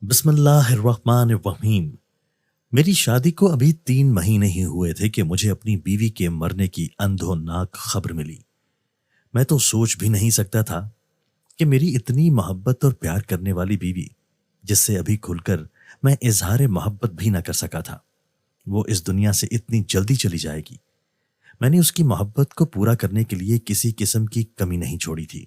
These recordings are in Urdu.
بسم اللہ الرحمن الرحیم۔ میری شادی کو ابھی 3 مہینے ہی ہوئے تھے کہ مجھے اپنی بیوی کے مرنے کی اندھوناک خبر ملی۔ میں تو سوچ بھی نہیں سکتا تھا کہ میری اتنی محبت اور پیار کرنے والی بیوی، جس سے ابھی کھل کر میں اظہار محبت بھی نہ کر سکا تھا، وہ اس دنیا سے اتنی جلدی چلی جائے گی۔ میں نے اس کی محبت کو پورا کرنے کے لیے کسی قسم کی کمی نہیں چھوڑی تھی۔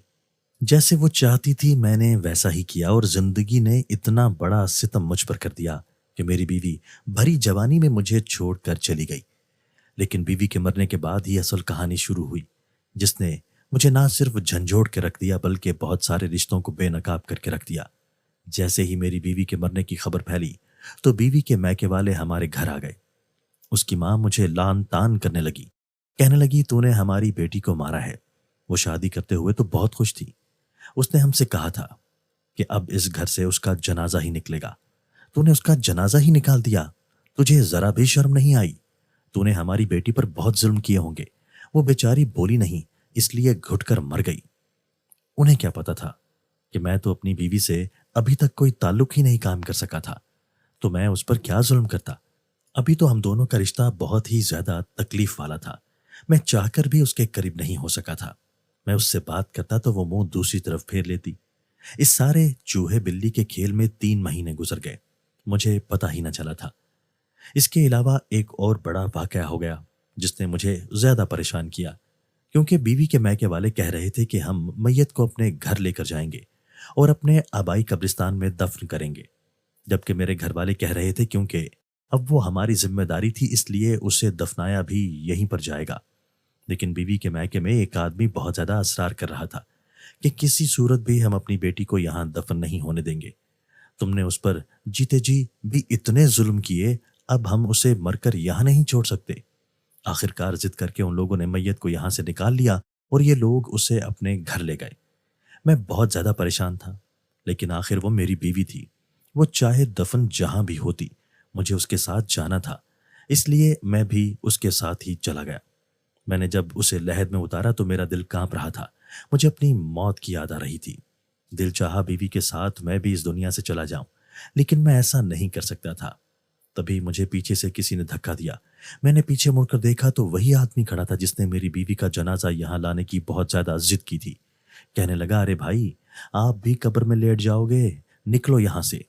جیسے وہ چاہتی تھی میں نے ویسا ہی کیا، اور زندگی نے اتنا بڑا ستم مجھ پر کر دیا کہ میری بیوی بھری جوانی میں مجھے چھوڑ کر چلی گئی۔ لیکن بیوی کے مرنے کے بعد ہی اصل کہانی شروع ہوئی، جس نے مجھے نہ صرف جھنجھوڑ کے رکھ دیا بلکہ بہت سارے رشتوں کو بے نقاب کر کے رکھ دیا۔ جیسے ہی میری بیوی کے مرنے کی خبر پھیلی تو بیوی کے میکے والے ہمارے گھر آ گئے۔ اس کی ماں مجھے لان تان کرنے لگی، کہنے لگی تو نے ہماری بیٹی کو مارا ہے۔ وہ شادی کرتے ہوئے تو بہت خوش تھی۔ اس نے ہم سے کہا تھا کہ اب اس گھر سے اس کا جنازہ ہی نکلے گا۔ تو نے اس کا جنازہ ہی نکال دیا، تجھے ذرا بھی شرم نہیں آئی؟ تو نے ہماری بیٹی پر بہت ظلم کیے ہوں گے، وہ بیچاری بولی نہیں، اس لیے گھٹ کر مر گئی۔ انہیں کیا پتا تھا کہ میں تو اپنی بیوی سے ابھی تک کوئی تعلق ہی نہیں قائم کر سکا تھا، تو میں اس پر کیا ظلم کرتا؟ ابھی تو ہم دونوں کا رشتہ بہت ہی زیادہ تکلیف والا تھا، میں چاہ کر بھی اس کے قریب نہیں ہو سکا تھا۔ میں اس سے بات کرتا تو وہ منہ دوسری طرف پھیر لیتی۔ اس سارے چوہے بلی کے کھیل میں 3 مہینے گزر گئے، مجھے پتہ ہی نہ چلا تھا۔ اس کے علاوہ ایک اور بڑا واقعہ ہو گیا جس نے مجھے زیادہ پریشان کیا، کیونکہ بیوی کے میکے والے کہہ رہے تھے کہ ہم میت کو اپنے گھر لے کر جائیں گے اور اپنے آبائی قبرستان میں دفن کریں گے، جبکہ میرے گھر والے کہہ رہے تھے کیونکہ اب وہ ہماری ذمہ داری تھی اس لیے اسے دفنایا بھی یہیں پر جائے گا۔ لیکن بیوی کے میکے میں ایک آدمی بہت زیادہ اصرار کر رہا تھا کہ کسی صورت بھی ہم اپنی بیٹی کو یہاں دفن نہیں ہونے دیں گے۔ تم نے اس پر جیتے جی بھی اتنے ظلم کیے، اب ہم اسے مر کر یہاں نہیں چھوڑ سکتے۔ آخرکار ضد کر کے ان لوگوں نے میت کو یہاں سے نکال لیا اور یہ لوگ اسے اپنے گھر لے گئے۔ میں بہت زیادہ پریشان تھا، لیکن آخر وہ میری بیوی تھی، وہ چاہے دفن جہاں بھی ہوتی مجھے اس کے ساتھ جانا تھا، اس لیے میں بھی اس کے ساتھ ہی چلا گیا۔ میں نے جب اسے لحد میں اتارا تو میرا دل کانپ رہا تھا، مجھے اپنی موت کی یاد آ رہی تھی۔ دل چاہا بیوی کے ساتھ میں بھی اس دنیا سے چلا جاؤں، لیکن میں ایسا نہیں کر سکتا تھا۔ تبھی مجھے پیچھے سے کسی نے دھکا دیا۔ میں نے پیچھے مڑ کر دیکھا تو وہی آدمی کھڑا تھا جس نے میری بیوی کا جنازہ یہاں لانے کی بہت زیادہ ضد کی تھی۔ کہنے لگا، ارے بھائی، آپ بھی قبر میں لیٹ جاؤ گے، نکلو یہاں سے۔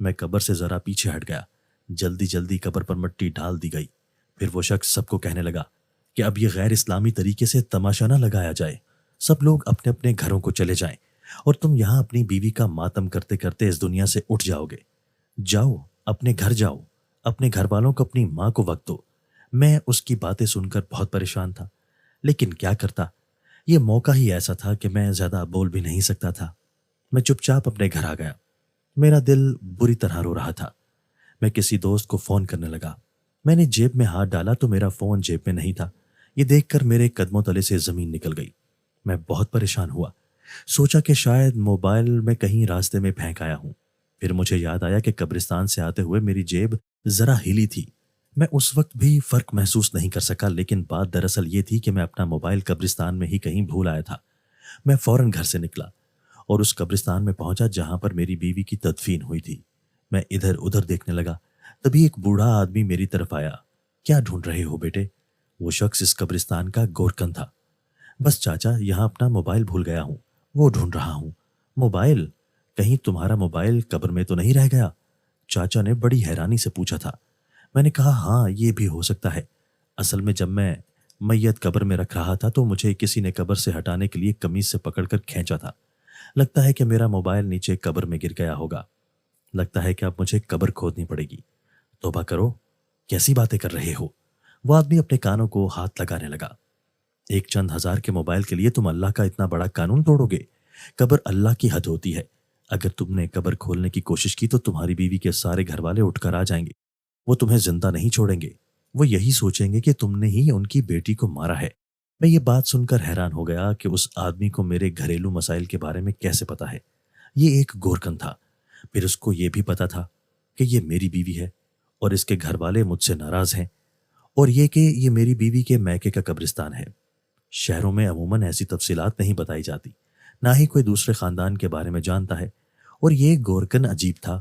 میں قبر سے ذرا پیچھے ہٹ گیا۔ جلدی جلدی قبر پر مٹی ڈال دی گئی۔ پھر وہ شخص سب کو کہنے لگا کہ اب یہ غیر اسلامی طریقے سے تماشا نہ لگایا جائے، سب لوگ اپنے اپنے گھروں کو چلے جائیں اور تم یہاں اپنی بیوی کا ماتم کرتے کرتے اس دنیا سے اٹھ جاؤ گے۔ جاؤ، اپنے گھر جاؤ، اپنے گھر والوں کو، اپنی ماں کو وقت دو۔ میں اس کی باتیں سن کر بہت پریشان تھا، لیکن کیا کرتا، یہ موقع ہی ایسا تھا کہ میں زیادہ بول بھی نہیں سکتا تھا۔ میں چپ چاپ اپنے گھر آ گیا۔ میرا دل بری طرح رو رہا تھا۔ میں کسی دوست کو فون کرنے لگا۔ میں نے جیب میں ہاتھ ڈالا تو میرا فون جیب میں نہیں تھا۔ یہ دیکھ کر میرے قدموں تلے سے زمین نکل گئی۔ میں بہت پریشان ہوا، سوچا کہ شاید موبائل میں کہیں راستے میں پھینک آیا ہوں۔ پھر مجھے یاد آیا کہ قبرستان سے آتے ہوئے میری جیب ذرا ہلی تھی۔ میں اس وقت بھی فرق محسوس نہیں کر سکا، لیکن بات دراصل یہ تھی کہ میں اپنا موبائل قبرستان میں ہی کہیں بھول آیا تھا۔ میں فوراً گھر سے نکلا اور اس قبرستان میں پہنچا جہاں پر میری بیوی کی تدفین ہوئی تھی۔ میں ادھر ادھر دیکھنے لگا، تبھی ایک بوڑھا آدمی میری طرف آیا۔ کیا ڈھونڈ رہے ہو بیٹے؟ وہ شخص اس قبرستان کا گورکن تھا۔ بس چاچا، یہاں اپنا موبائل بھول گیا ہوں، وہ ڈھونڈ رہا ہوں۔ موبائل؟ کہیں تمہارا موبائل قبر میں تو نہیں رہ گیا؟ چاچا نے بڑی حیرانی سے پوچھا تھا۔ میں نے کہا، ہاں یہ بھی ہو سکتا ہے۔ اصل میں جب میں میت قبر میں رکھ رہا تھا تو مجھے کسی نے قبر سے ہٹانے کے لیے قمیض سے پکڑ کر کھینچا تھا۔ لگتا ہے کہ میرا موبائل نیچے قبر میں گر گیا ہوگا۔ لگتا ہے کہ اب مجھے قبر کھودنی پڑے گی۔ توبہ کرو، کیسی باتیں کر رہے ہو؟ وہ آدمی اپنے کانوں کو ہاتھ لگانے لگا۔ ایک چند ہزار کے موبائل کے لیے تم اللہ کا اتنا بڑا قانون توڑو گے؟ قبر اللہ کی حد ہوتی ہے۔ اگر تم نے قبر کھولنے کی کوشش کی تو تمہاری بیوی کے سارے گھر والے اٹھ کر آ جائیں گے۔ وہ تمہیں زندہ نہیں چھوڑیں گے، وہ یہی سوچیں گے کہ تم نے ہی ان کی بیٹی کو مارا ہے۔ میں یہ بات سن کر حیران ہو گیا کہ اس آدمی کو میرے گھریلو مسائل کے بارے میں کیسے پتا ہے۔ یہ ایک گورکن تھا، پھر اس کو یہ بھی پتا تھا کہ یہ میری بیوی ہے اور اس کے گھر والے مجھ سے ناراض ہیں، اور یہ کہ یہ میری بیوی کے میکے کا قبرستان ہے۔ شہروں میں عموماً ایسی تفصیلات نہیں بتائی جاتی، نہ ہی کوئی دوسرے خاندان کے بارے میں جانتا ہے، اور یہ گورکن عجیب تھا۔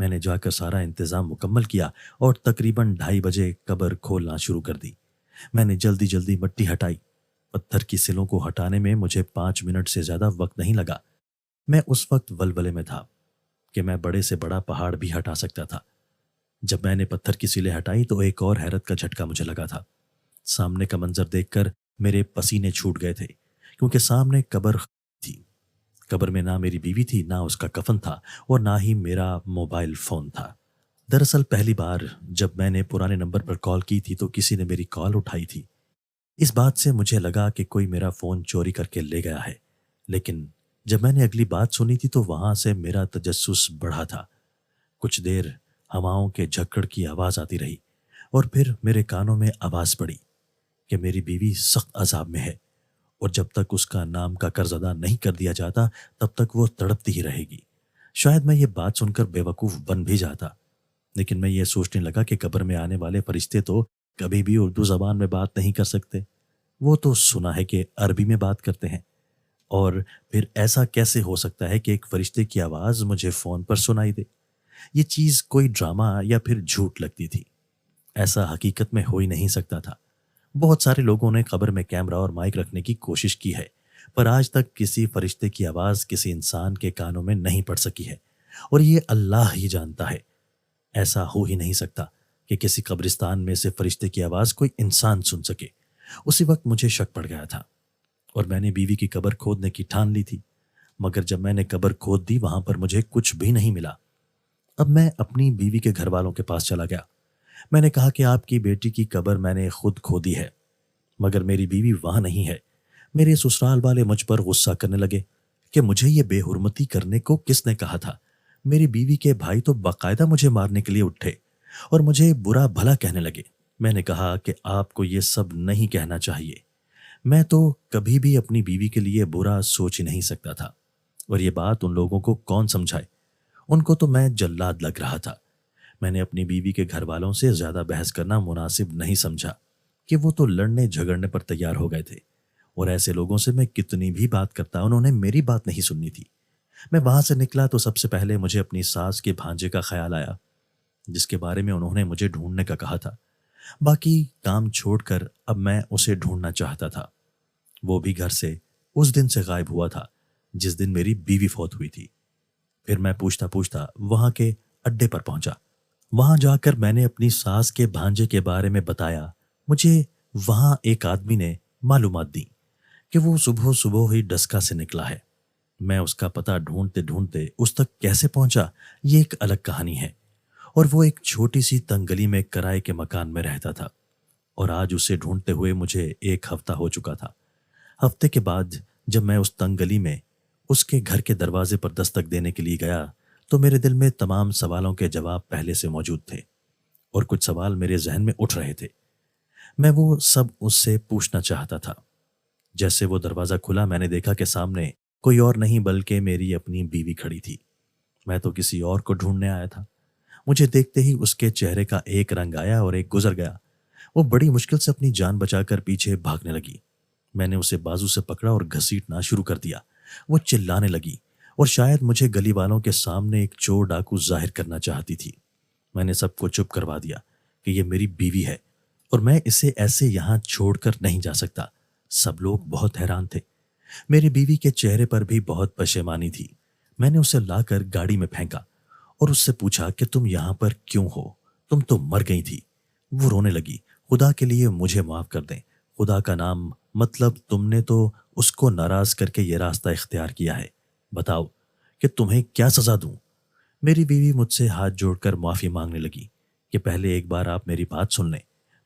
میں نے جا کر سارا انتظام مکمل کیا اور تقریباً 2:30 بجے قبر کھولنا شروع کر دی۔ میں نے جلدی جلدی مٹی ہٹائی۔ پتھر کی سلوں کو ہٹانے میں مجھے 5 منٹ سے زیادہ وقت نہیں لگا۔ میں اس وقت ولولے میں تھا کہ میں بڑے سے بڑا پہاڑ بھی ہٹا سکتا تھا۔ جب میں نے پتھر کی سلیں ہٹائی تو ایک اور حیرت کا جھٹکا مجھے لگا تھا۔ سامنے کا منظر دیکھ کر میرے پسینے چھوٹ گئے تھے، کیونکہ سامنے قبر تھی۔ قبر میں نہ میری بیوی تھی، نہ اس کا کفن تھا، اور نہ ہی میرا موبائل فون تھا۔ دراصل پہلی بار جب میں نے پرانے نمبر پر کال کی تھی تو کسی نے میری کال اٹھائی تھی۔ اس بات سے مجھے لگا کہ کوئی میرا فون چوری کر کے لے گیا ہے، لیکن جب میں نے اگلی بات سنی تھی تو وہاں سے میرا تجسس بڑھا تھا۔ کچھ دیر ہواؤں کے جھکڑ کی آواز آتی رہی، اور پھر میرے کانوں میں آواز پڑی کہ میری بیوی سخت عذاب میں ہے، اور جب تک اس کا نام کا قرض ادا نہیں کر دیا جاتا تب تک وہ تڑپتی ہی رہے گی۔ شاید میں یہ بات سن کر بے وقوف بن بھی جاتا، لیکن میں یہ سوچنے لگا کہ قبر میں آنے والے فرشتے تو کبھی بھی اردو زبان میں بات نہیں کر سکتے، وہ تو سنا ہے کہ عربی میں بات کرتے ہیں، اور پھر ایسا کیسے ہو سکتا ہے کہ ایک فرشتے کی آواز مجھے فون پر سنائی دے؟ یہ چیز کوئی ڈرامہ یا پھر جھوٹ لگتی تھی، ایسا حقیقت میں ہو ہی نہیں سکتا تھا۔ بہت سارے لوگوں نے قبر میں کیمرہ اور مائک رکھنے کی کوشش کی ہے، پر آج تک کسی فرشتے کی آواز کسی انسان کے کانوں میں نہیں پڑ سکی ہے، اور یہ اللہ ہی جانتا ہے۔ ایسا ہو ہی نہیں سکتا کہ کسی قبرستان میں سے فرشتے کی آواز کوئی انسان سن سکے۔ اسی وقت مجھے شک پڑ گیا تھا، اور میں نے بیوی کی قبر کھودنے کی ٹھان لی تھی، مگر جب میں نے قبر کھود دی وہاں پر مجھے کچھ بھی نہیں ملا۔ اب میں اپنی بیوی کے گھر والوں کے پاس چلا گیا۔ میں نے کہا کہ آپ کی بیٹی کی قبر میں نے خود کھودی ہے، مگر میری بیوی وہاں نہیں ہے۔ میرے سسرال والے مجھ پر غصہ کرنے لگے کہ مجھے یہ بے حرمتی کرنے کو کس نے کہا تھا۔ میری بیوی کے بھائی تو باقاعدہ مجھے مارنے کے لیے اٹھے اور مجھے برا بھلا کہنے لگے۔ میں نے کہا کہ آپ کو یہ سب نہیں کہنا چاہیے، میں تو کبھی بھی اپنی بیوی کے لیے برا سوچ ہی نہیں سکتا تھا، اور یہ بات ان لوگوں کو کون سمجھائے؟ ان کو تو میں جلاد لگ رہا تھا۔ میں نے اپنی بیوی کے گھر والوں سے زیادہ بحث کرنا مناسب نہیں سمجھا کہ وہ تو لڑنے جھگڑنے پر تیار ہو گئے تھے، اور ایسے لوگوں سے میں کتنی بھی بات کرتا انہوں نے میری بات نہیں سننی تھی۔ میں وہاں سے نکلا تو سب سے پہلے مجھے اپنی ساس کے بھانجے کا خیال آیا، جس کے بارے میں انہوں نے مجھے ڈھونڈنے کا کہا تھا۔ باقی کام چھوڑ کر اب میں اسے ڈھونڈنا چاہتا تھا۔ وہ بھی گھر سے اس دن سے غائب ہوا تھا جس دن میری بیوی فوت ہوئی تھی۔ پھر میں پوچھتا پوچھتا وہاں کے اڈے پر پہنچا۔ وہاں جا کر میں نے اپنی ساس کے بھانجے کے بارے میں بتایا۔ مجھے وہاں ایک آدمی نے معلومات دی کہ وہ صبح صبح ہی ڈسکا سے نکلا ہے۔ میں اس کا پتہ ڈھونڈتے ڈھونڈتے اس تک کیسے پہنچا یہ ایک الگ کہانی ہے، اور وہ ایک چھوٹی سی تنگ گلی میں کرائے کے مکان میں رہتا تھا، اور آج اسے ڈھونڈتے ہوئے مجھے 1 ہفتہ ہو چکا تھا۔ ہفتے کے بعد جب میں اس تنگ گلی میں اس کے گھر کے دروازے پر دستک دینے کے لیے گیا تو میرے دل میں تمام سوالوں کے جواب پہلے سے موجود تھے، اور کچھ سوال میرے ذہن میں اٹھ رہے تھے۔ میں وہ سب اس سے پوچھنا چاہتا تھا۔ جیسے وہ دروازہ کھلا میں نے دیکھا کہ سامنے کوئی اور نہیں بلکہ میری اپنی بیوی کھڑی تھی۔ میں تو کسی اور کو ڈھونڈنے آیا تھا۔ مجھے دیکھتے ہی اس کے چہرے کا ایک رنگ آیا اور ایک گزر گیا۔ وہ بڑی مشکل سے اپنی جان بچا کر پیچھے بھاگنے لگی۔ میں نے اسے بازو سے پکڑا اور گھسیٹنا شروع کر دیا۔ وہ چلانے لگی اور شاید مجھے گلی والوں کے سامنے ایک چور ڈاکو ظاہر کرنا چاہتی تھی۔ میں نے سب کو چپ کروا دیا کہ یہ میری بیوی ہے اور میں اسے ایسے یہاں چھوڑ کر نہیں جا سکتا۔ سب لوگ بہت حیران تھے۔ میری بیوی کے چہرے پر بھی بہت پشیمانی تھی۔ میں نے اسے لا کر گاڑی میں پھینکا اور اس سے پوچھا کہ تم یہاں پر کیوں ہو؟ تم تو مر گئی تھی۔ وہ رونے لگی۔ خدا کے لیے مجھے معاف کر دیں۔ خدا کا نام، مطلب تم نے تو اس کو ناراض کر کے یہ راستہ اختیار کیا ہے۔ بتاؤ کہ تمہیں کیا سزا دوں؟ میری بیوی مجھ سے ہاتھ جوڑ کر معافی مانگنے لگی کہ پہلے ایک بار آپ میری بات سن لیں،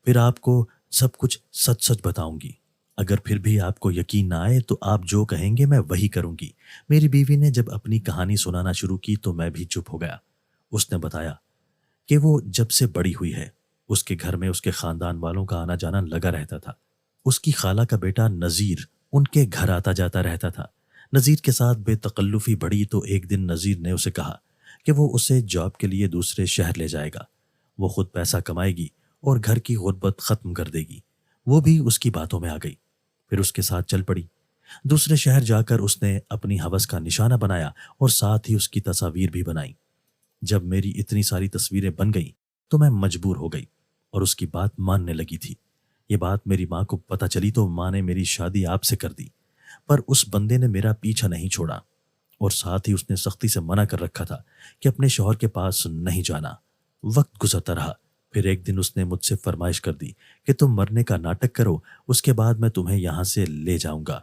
پھر آپ کو سب کچھ سچ سچ بتاؤں گی۔ اگر پھر بھی آپ کو یقین نہ آئے تو آپ جو کہیں گے میں وہی کروں گی۔ میری بیوی نے جب اپنی کہانی سنانا شروع کی تو میں بھی چپ ہو گیا۔ اس نے بتایا کہ وہ جب سے بڑی ہوئی ہے اس کے گھر میں اس کے خاندان والوں کا آنا جانا لگا رہتا تھا۔ اس کی خالہ کا بیٹا نذیر ان کے گھر آتا جاتا رہتا تھا۔ نذیر کے ساتھ بے تکلفی بڑھی تو ایک دن نذیر نے اسے کہا کہ وہ اسے جاب کے لیے دوسرے شہر لے جائے گا، وہ خود پیسہ کمائے گی اور گھر کی غربت ختم کر دے گی۔ وہ بھی اس کی باتوں میں آ گئی، پھر اس کے ساتھ چل پڑی۔ دوسرے شہر جا کر اس نے اپنی ہوس کا نشانہ بنایا اور ساتھ ہی اس کی تصاویر بھی بنائی۔ جب میری اتنی ساری تصویریں بن گئیں تو میں مجبور ہو گئی اور اس کی بات ماننے لگی تھی۔ یہ بات میری ماں کو پتہ چلی تو ماں نے میری شادی آپ سے کر دی، پر اس بندے نے میرا پیچھا نہیں چھوڑا اور ساتھ ہی اس نے سختی سے منع کر رکھا تھا کہ اپنے شوہر کے پاس نہیں جانا۔ وقت گزرتا رہا، پھر ایک دن اس نے مجھ سے فرمائش کر دی کہ تم مرنے کا ناٹک کرو، اس کے بعد میں تمہیں یہاں سے لے جاؤں گا،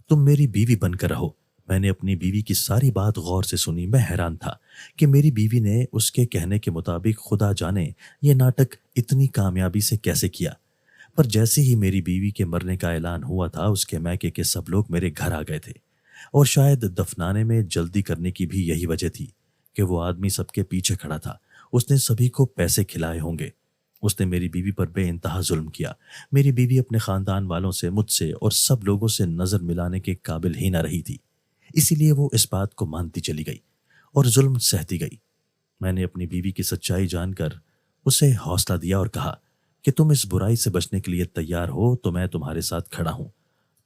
تم میری بیوی بن کر رہو۔ میں نے اپنی بیوی کی ساری بات غور سے سنی۔ میں حیران تھا کہ میری بیوی نے اس کے کہنے کے مطابق خدا جانے یہ ناٹک اتنی کامیابی سے کیسے کیا۔ پر جیسے ہی میری بیوی کے مرنے کا اعلان ہوا تھا، اس کے میکے کے سب لوگ میرے گھر آ گئے تھے، اور شاید دفنانے میں جلدی کرنے کی بھی یہی وجہ تھی کہ وہ آدمی سب کے پیچھے کھڑا تھا۔ اس نے سبھی کو پیسے کھلائے ہوں گے۔ اس نے میری بیوی پر بے انتہا ظلم کیا۔ میری بیوی اپنے خاندان والوں سے، مجھ سے اور سب لوگوں سے نظر ملانے کے قابل ہی نہ رہی تھی، اسی لیے وہ اس بات کو مانتی چلی گئی اور ظلم سہتی گئی۔ میں نے اپنی بیوی کی سچائی جان کر اسے حوصلہ دیا اور کہا کہ تم اس برائی سے بچنے کے لیے تیار ہو تو میں تمہارے ساتھ کھڑا ہوں۔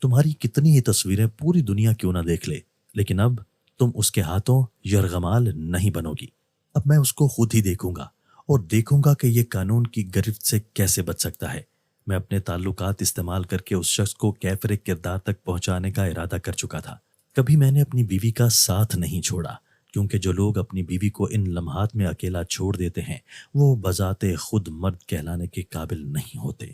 تمہاری کتنی ہی تصویریں پوری دنیا کیوں نہ دیکھ لے، لیکن اب تم اس کے ہاتھوں یرغمال نہیں بنو گی۔ اب میں اس کو خود ہی دیکھوں گا اور دیکھوں گا کہ یہ قانون کی گرفت سے کیسے بچ سکتا ہے۔ میں اپنے تعلقات استعمال کر کے اس شخص کو کیفر کردار تک پہنچانے کا ارادہ کر چکا تھا۔ کبھی میں نے اپنی بیوی کا ساتھ نہیں چھوڑا، کیونکہ جو لوگ اپنی بیوی کو ان لمحات میں اکیلا چھوڑ دیتے ہیں وہ بذات خود مرد کہلانے کے قابل نہیں ہوتے۔